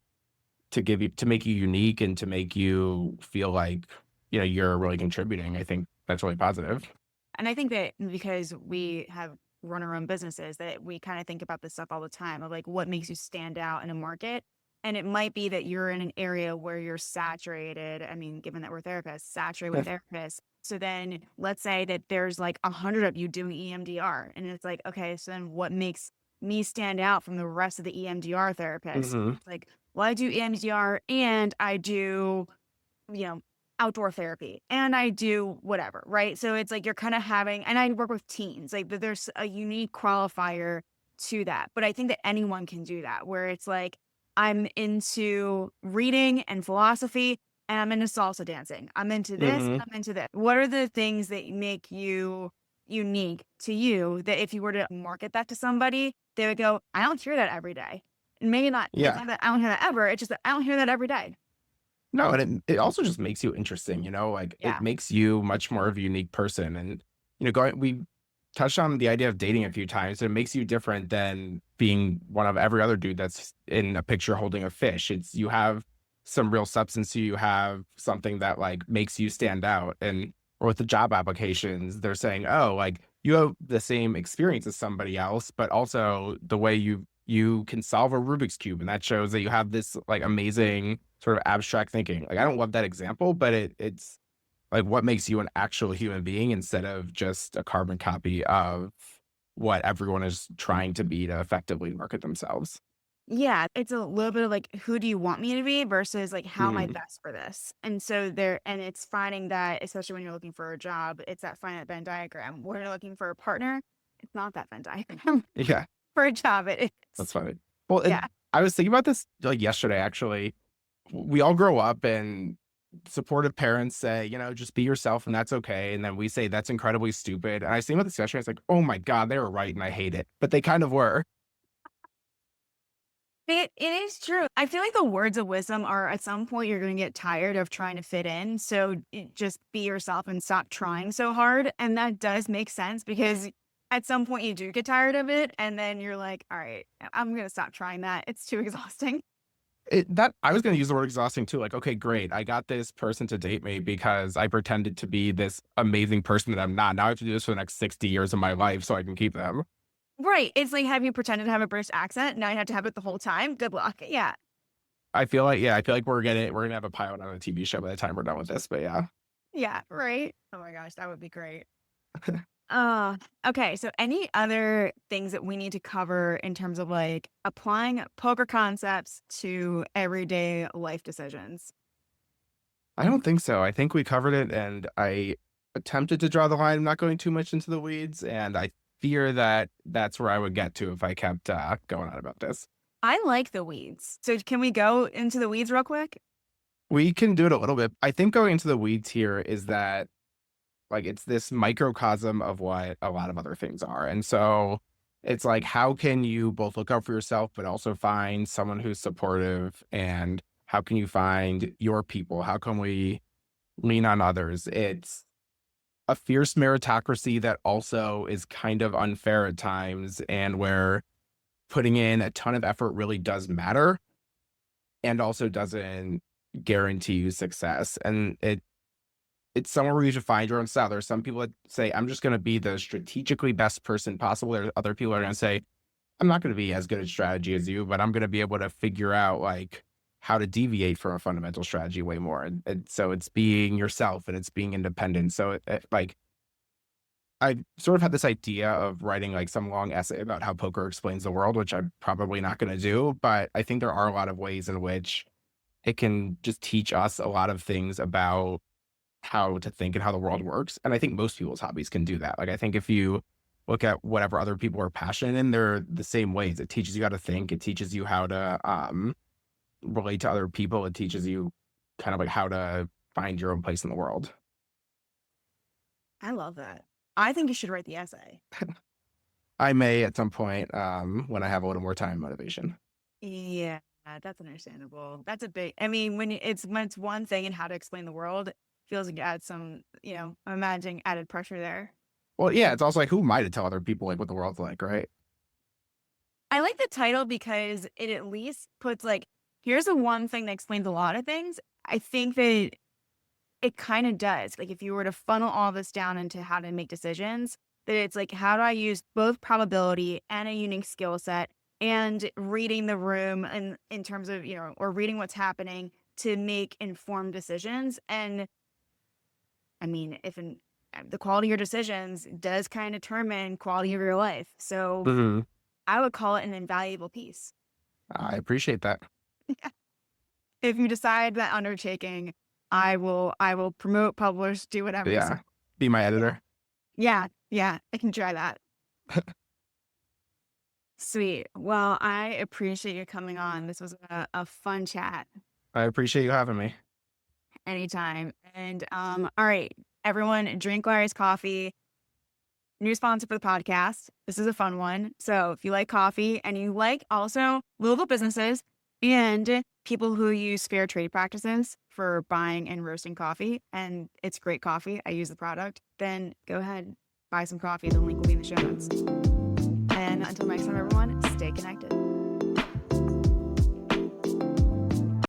give you to make you unique and to make you feel like, you're really contributing. I think that's really positive. And I think that because we have run our own businesses, that we kind of think about this stuff all the time of like what makes you stand out in a market. And it might be that you're in an area where you're saturated. I mean, given that we're therapists, saturated with Yeah. therapists. So then let's say that there's like 100 of you doing EMDR. And it's like, okay, so then what makes me stand out from the rest of the EMDR therapists? Mhm. It's like, well, I do EMDR and I do you know, outdoor therapy and I do whatever, right? So it's like you're kind of having, and I work with teens, like there's a unique qualifier to that. But I think that anyone can do that, where it's like, I'm into reading and philosophy and I'm into salsa dancing. I'm into this, Mhm. I'm into that. What are the things that make you unique to you that if you were to market that to somebody, they would go, I don't hear that every day. And maybe not, it's Yeah. not that I don't hear that ever. It's just that I don't hear that every day. No, and it also just makes you interesting, like, it Yeah. makes you much more of a unique person, and, going we touched on the idea of dating a few times, it makes you different than being one of every other dude that's in a picture holding a fish. It's you have some real substance to you, you have something that, like, makes you stand out, and or with the job applications, they're saying, "Oh, like, you have the same experience as somebody else, but also the way you can solve a Rubik's cube," and that shows that you have this, like, amazing sort of abstract thinking. Like, I don't love that example, but it's, like, what makes you an actual human being instead of just a carbon copy of what everyone is trying to be to effectively market themselves. Yeah, it's a little bit of like, who do you want me to be versus like, how am I Mhm. best for this? And so there, and it's finding that, especially when you're looking for a job, it's that finding that Venn diagram. When you're looking for a partner, it's not that Venn diagram Yeah, for a job. that's It's, funny. Well, yeah, I was thinking about this, like, yesterday, actually. We all grow up and supportive parents say, "Just be yourself and that's okay." And then we say, "That's incredibly stupid." And I was thinking about this yesterday, I was like, "Oh my god, they were right and I hate it." But they kind of were. it is true. I feel like the words of wisdom are at some point you're going to get tired of trying to fit in. So just be yourself and stop trying so hard. And that does make sense because at some point you do get tired of it. And then you're like, all right, I'm going to stop trying that. It's too exhausting. That I was gonna use the word exhausting too, like, okay, great. I got this person to date me because I pretended to be this amazing person that I'm not. Now I have to do this for the next 60 years of my life so I can keep them. Right. It's like, have you pretended to have a British accent? Now you have to have it the whole time. Good luck. Yeah. I feel like we're gonna have a pilot on a TV show by the time we're done with this, but yeah. Yeah. Right. Oh my gosh, that would be great. Uh, okay. So, any other things that we need to cover in terms of like applying poker concepts to everyday life decisions? I don't think so. I think we covered it, and I attempted to draw the line. I'm not going too much into the weeds, and I fear that that's where I would get to if I kept going on about this. I like the weeds. So, can we go into the weeds real quick? We can do it a little bit. I think going into the weeds here is that like it's this microcosm of what a lot of other things are. And so it's like, how can you both look out for yourself, but also find someone who's supportive? And how can you find your people? How can we lean on others? It's a fierce meritocracy that also is kind of unfair at times, and where putting in a ton of effort really does matter and also doesn't guarantee you success. And it's somewhere where you should find your own style. There's some people that say, I'm just going to be the strategically best person possible. There are other people that are going to say, I'm not going to be as good at strategy as you, but I'm going to be able to figure out like how to deviate from a fundamental strategy way more. And so it's being yourself and it's being independent. So like I sort of had this idea of writing like some long essay about how poker explains the world, which I'm probably not going to do, but I think there are a lot of ways in which it can just teach us a lot of things about how to think and how the world works. And I think most people's hobbies can do that. Like, I think if you look at whatever other people are passionate in, they're the same ways. It teaches you how to think. It teaches you how to relate to other people. It teaches you kind of like how to find your own place in the world. I love that. I think you should write the essay. I may at some point when I have a little more time and motivation. Yeah, that's understandable. That's a big, I mean, when it's one thing and how to explain the world, feels like it adds some, I'm imagining added pressure there. Well, yeah, it's also like, who am I to tell other people like what the world's like, right? I like the title because it at least puts like, here's the one thing that explains a lot of things. I think that it kind of does. Like if you were to funnel all this down into how to make decisions, that it's like, how do I use both probability and a unique skill set and reading the room and in terms of, or reading what's happening to make informed decisions. And I mean, the quality of your decisions does kind of determine quality of your life. So Hmm. I would call it an invaluable piece. I appreciate that. If you decide that undertaking, I will promote, publish, do whatever you say. Yeah. Be my Yeah. editor. Yeah. Yeah. I can try that. Sweet. Well, I appreciate you coming on. This was a fun chat I appreciate you having me. anytime. And all right, everyone, drink Larry's coffee. New sponsor for the podcast. This is a fun one. So if you like coffee and you like also Louisville businesses and people who use fair trade practices for buying and roasting coffee, and it's great coffee, I use the product, then go ahead, buy some coffee. The link will be in the show notes. And until next time, everyone, stay connected.